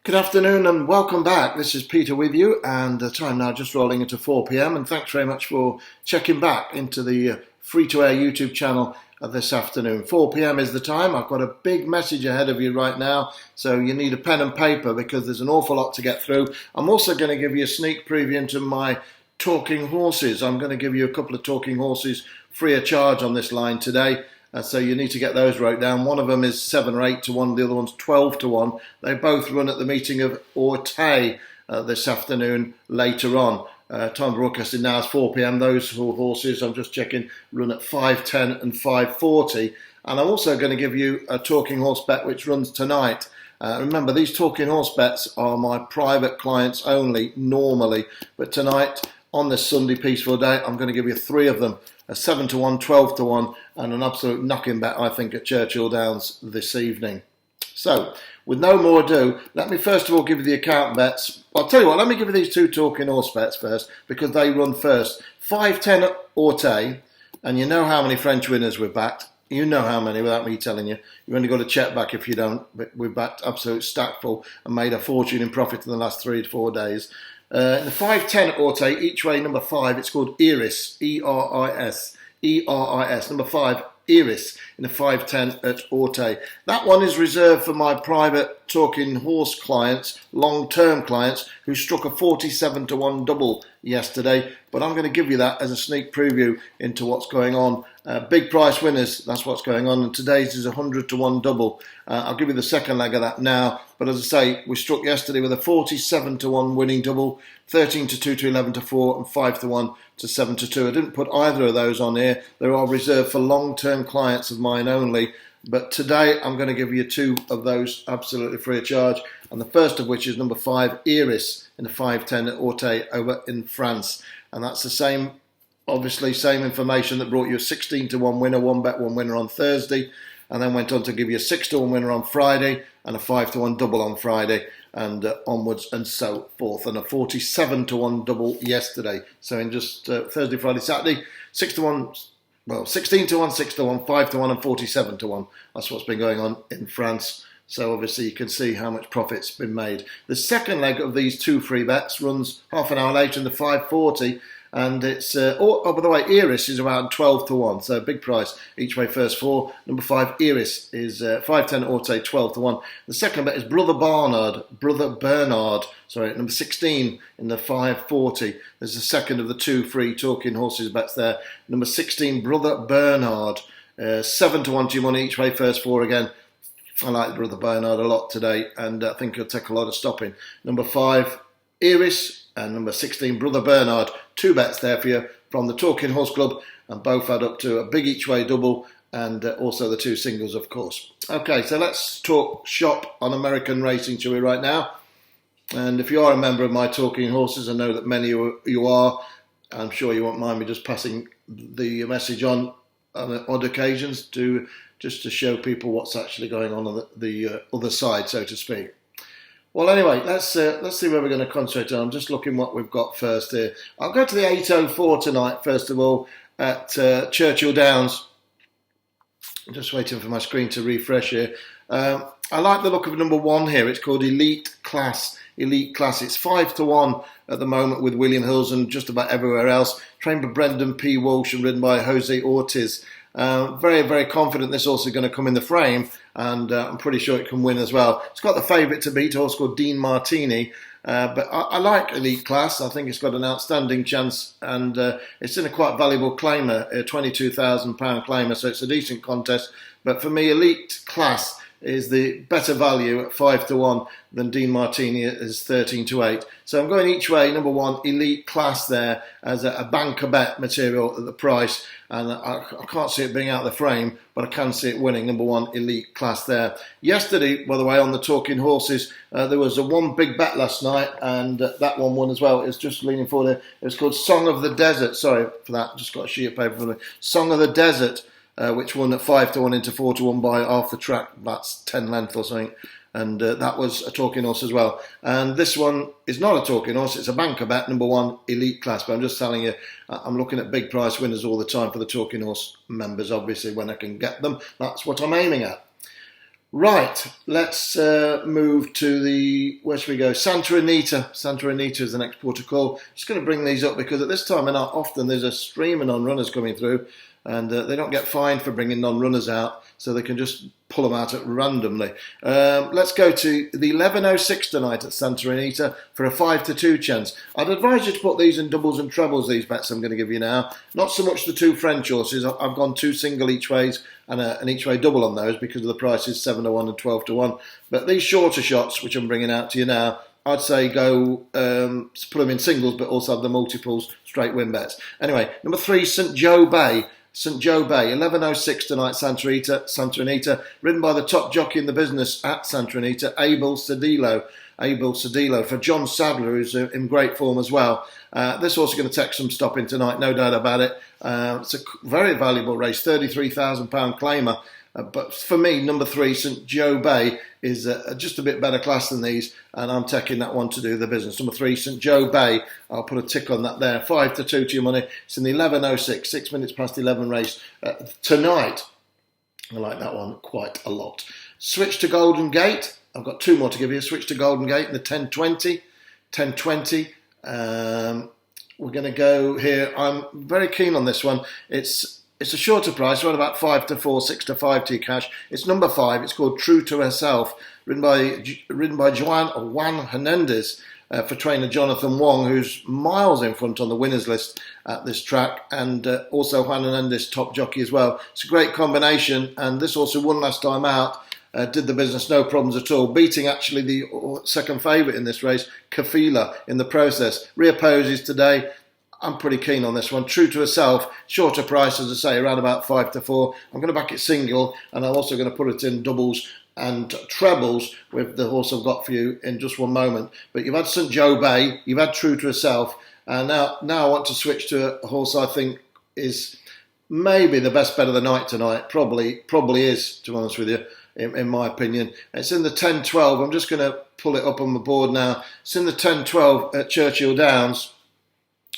Good afternoon and welcome back. This is Peter with you, and the time now just rolling into 4 p.m. and thanks very much for checking back into the free-to-air YouTube channel this afternoon. 4 p.m. is the time. I've got a big message ahead of you right now, so you need a pen and paper because there's an awful lot to get through. I'm also going to give you a sneak preview into my talking horses. I'm going to give you a couple of talking horses free of charge on this line today. So you need to get those wrote down. One of them is 7 or 8 to 1, the other one's 12 to 1. They both run at the meeting of Orte this afternoon later on. Time broadcasting now is 4 p.m. Those horses, I'm just checking, run at 5.10 and 5.40. And I'm also going to give you a talking horse bet which runs tonight. Remember, these talking horse bets are my private clients only, normally. But tonight, on this Sunday peaceful day, I'm going to give you 3 of them. A 7 to 1, 12 to 1, and an absolute knocking bet, I think, at Churchill Downs this evening. So, with no more ado, let me first of all give you the account bets. I'll tell you what, let me give you these 2 talking horse bets first, because they run first. 5.10 Orte, and you know how many French winners we've backed. You know how many without me telling you. You've only got to check back if you don't. But we've backed absolute stack full and made a fortune in profit in the last 3 to 4 days. In the 5.10 Orte, each way number 5, it's called Eris, E-R-I-S, E-R-I-S, number 5, Eris, in the 5.10 at Orte. That one is reserved for my private talking horse clients, long-term clients, who struck a 47 to 1 double yesterday, but I'm going to give you that as a sneak preview into what's going on. Big price winners, that's what's going on, and today's is a 100 to 1 double. I'll give you the second leg of that now, but as I say, we struck yesterday with a 47 to 1 winning double, 13 to 2 to 11 to 4, and 5 to 1 to 7 to 2. I didn't put either of those on here. They are reserved for long-term clients of mine only, but today I'm going to give you 2 of those absolutely free of charge, and the first of which is number 5, Eris, in the 5.10 at Orte over in France, and that's the same, obviously, same information that brought you a 16 to 1 winner, 1 bet 1 winner on Thursday, and then went on to give you a 6 to 1 winner on Friday and a 5 to 1 double on Friday and onwards and so forth, and a 47 to 1 double yesterday. So in just Thursday, Friday, Saturday, 6 to 1, well, 16 to 1, 6 to 1, 5 to 1 and 47 to 1. That's what's been going on in France. So obviously you can see how much profit's been made. The second leg of these 2 free bets runs half an hour later in the 5.40. And it's, by the way, Eris is around 12 to 1, so big price each way first 4. Number 5, Eris, is 5.10 Orte, 12 to 1. The second bet is Brother Bernard, number 16 in the 5.40. There's the second of the 2 free talking horses bets there. Number 16, Brother Bernard, 7 to 1 to 1 each way first 4 again. I like Brother Bernard a lot today, and I think he'll take a lot of stopping. Number 5, Eris, and number 16, Brother Bernard. 2 bets there for you from the Talking Horse Club, and both add up to a big each way double, and also the 2 singles, of course. Okay, so let's talk shop on American racing, shall we, right now? And if you are a member of my Talking Horses, I know that many of you are. I'm sure you won't mind me just passing the message on odd occasions just to show people what's actually going on the other side, so to speak. Well, anyway, let's see where we're going to concentrate on. I'm just looking what we've got first here. I'll go to the 8.04 tonight, first of all, at Churchill Downs. I'm just waiting for my screen to refresh here. I like the look of number 1 here. It's called Elite Class. Elite Class. It's 5 to 1 at the moment with William Hills and just about everywhere else. Trained by Brendan P. Walsh and ridden by Jose Ortiz. Very, very confident this horse is going to come in the frame, and I'm pretty sure it can win as well. It's got the favourite to beat, a horse called Dean Martini, but I like Elite Class. I think it's got an outstanding chance, and it's in a quite valuable claimer, a £22,000 claimer, so it's a decent contest. But for me, Elite Class is the better value at 5 to 1 than Dean Martini is 13 to 8. So I'm going each way. Number 1, Elite Class there as a banker bet material at the price. And I can't see it being out of the frame, but I can see it winning. Number 1, Elite Class there. Yesterday, by the way, on the Talking Horses, there was a 1 big bet last night, and that one won as well. It's just leaning forward there. It was called Song of the Desert. Sorry for that. Just got a sheet of paper for me. Song of the Desert. Which won at 5 to 1 into 4 to 1 by half the track. That's 10 length or something. And that was a talking horse as well. And this one is not a talking horse. It's a banker bet, number 1, Elite Class. But I'm just telling you, I'm looking at big price winners all the time for the talking horse members, obviously, when I can get them. That's what I'm aiming at. Right, let's move to where should we go? Santa Anita. Santa Anita is the next port of call. Just going to bring these up because at this time of night, often there's a stream of non-runners coming through, and they don't get fined for bringing non-runners out, so they can just pull them out randomly. Let's go to the 11.06 tonight at Santa Anita for a 5-2 chance. I'd advise you to put these in doubles and trebles, these bets I'm going to give you now. Not so much the two French horses. I've gone two single each ways and an each way double on those because of the prices 7-1 and 12-1. But these shorter shots, which I'm bringing out to you now, I'd say go put them in singles, but also have the multiples straight win bets. Anyway, number 3, St Joe Bay. St Joe Bay, 11.06 tonight, Santa Anita, ridden by the top jockey in the business at Santa Anita, Abel Cedillo for John Sadler, who's in great form as well. This horse is going to take some stopping tonight, no doubt about it. It's a very valuable race, £33,000 claimer. But for me, number 3, St Joe Bay, is just a bit better class than these, and I'm taking that one to do the business. Number 3, St Joe Bay, I'll put a tick on that there. 5-2 to your money. It's in the 11.06, 6 minutes past 11 race tonight. I like that one quite a lot. Switch to Golden Gate. I've got 2 more to give you. Switch to Golden Gate in the 10.20. 10.20. We're going to go here. I'm very keen on this one. It's a shorter price, around about 5-4, 6-5 to cash. It's number 5. It's called True to Herself, ridden by Juan Hernandez for trainer Jonathan Wong, who's miles in front on the winners list at this track, and also Juan Hernandez, top jockey as well. It's a great combination, and this also won last time out. Did the business no problems at all, beating actually the second favourite in this race, Kafila, in the process. Reopposes today. I'm pretty keen on this one. True to Herself, shorter price, as I say, around about 5-4. I'm going to back it single, and I'm also going to put it in doubles and trebles with the horse I've got for you in just one moment. But you've had St Joe Bay, you've had True to Herself, and now I want to switch to a horse I think is maybe the best bet of the night tonight. Probably is, to be honest with you, in my opinion. It's in the 10-12. I'm just going to pull it up on the board now. It's in the 10-12 at Churchill Downs.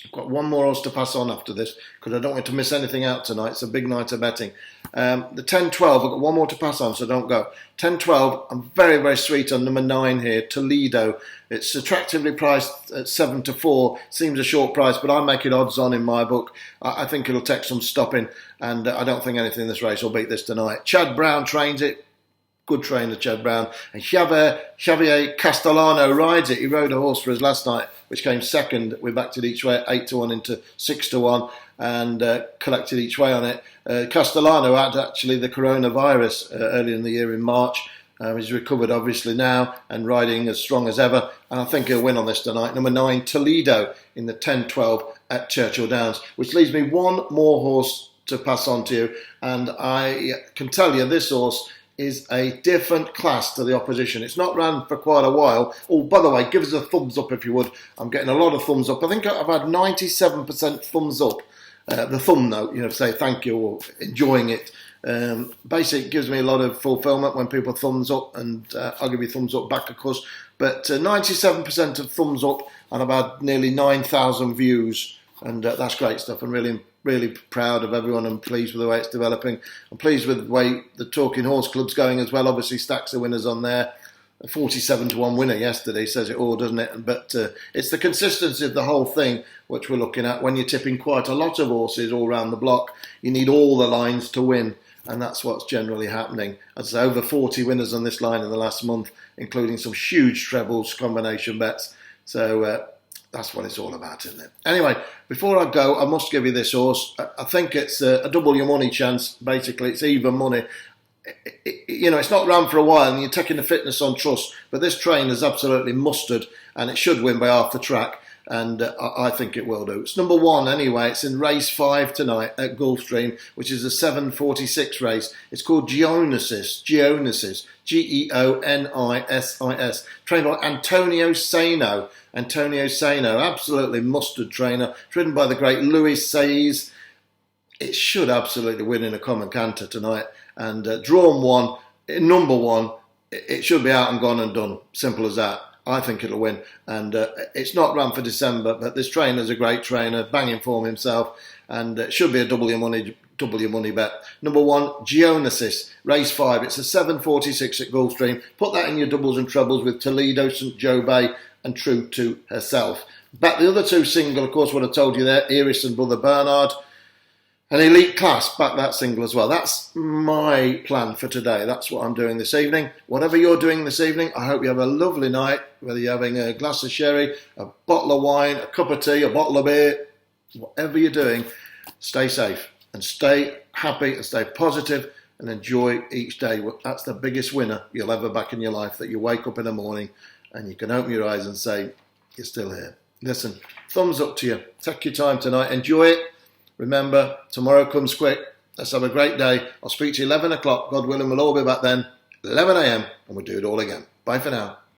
I've got one more horse to pass on after this because I don't want to miss anything out tonight. It's a big night of betting. The 10-12, I've got one more to pass on, so don't go. 10-12, I'm very, very sweet on number 9 here, Toledo. It's attractively priced at 7-4. Seems a short price, but I make it odds on in my book. I think it'll take some stopping, and I don't think anything in this race will beat this tonight. Chad Brown trains it. Good trainer, Chad Brown. And Xavier Castellano rides it. He rode a horse for us last night, which came second. We backed it each way, 8-1 into 6-1, and collected each way on it. Castellano had actually the coronavirus earlier in the year in March. He's recovered obviously now and riding as strong as ever. And I think he'll win on this tonight. Number 9, Toledo in the 10-12 at Churchill Downs, which leaves me one more horse to pass on to you. And I can tell you this horse is a different class to the opposition. It's not ran for quite a while. Oh, by the way, give us a thumbs up if you would. I'm getting a lot of thumbs up. I think I've had 97% thumbs up. The thumb note, say thank you or enjoying it. Basically, it gives me a lot of fulfillment when people thumbs up, and I'll give you thumbs up back, of course. But 97% of thumbs up, and I've had nearly 9,000 views, and that's great stuff. I'm really proud of everyone and pleased with the way it's developing. I'm pleased with the way the Talking Horse Club's going as well. Obviously, stacks of winners on there. A 47-1 winner yesterday says it all, doesn't it? But it's the consistency of the whole thing which we're looking at. When you're tipping quite a lot of horses all around the block, you need all the lines to win, and that's what's generally happening. As over 40 winners on this line in the last month, including some huge trebles, combination bets. So that's what it's all about, isn't it? Anyway, before I go, I must give you this horse. I think it's a double your money chance. Basically, it's even money. It's not run for a while and you're taking the fitness on trust, but this train is absolutely mustard and it should win by half the track, and I think it will do. It's number 1 anyway. It's in race 5 tonight at Gulfstream, which is a 7:46 race. It's called Geonesis, Geonesis, trained by Antonio Saino, absolutely mustard trainer, driven by the great Luis Saiz. It should absolutely win in a common canter tonight. And drawn 1, number 1, it should be out and gone and done. Simple as that. I think it'll win. And it's not run for December, but this trainer's a great trainer, banging form himself, and it should be a double your money double your money bet. Number 1, Geonesis, race 5. It's a 7.46 at Gulfstream. Put that in your doubles and trebles with Toledo, St. Joe Bay and True to Herself. Back the other 2 single, of course, what I told you there, Iris and Brother Bernard. An Elite Class, back that single as well. That's my plan for today. That's what I'm doing this evening. Whatever you're doing this evening, I hope you have a lovely night, whether you're having a glass of sherry, a bottle of wine, a cup of tea, a bottle of beer, whatever you're doing, stay safe and stay happy and stay positive and enjoy each day. That's the biggest winner you'll ever back in your life, that you wake up in the morning and you can open your eyes and say, you're still here. Listen, thumbs up to you. Take your time tonight. Enjoy it. Remember, tomorrow comes quick. Let's have a great day. I'll speak to you 11 o'clock. God willing, we'll all be back then. 11 a.m. and we'll do it all again. Bye for now.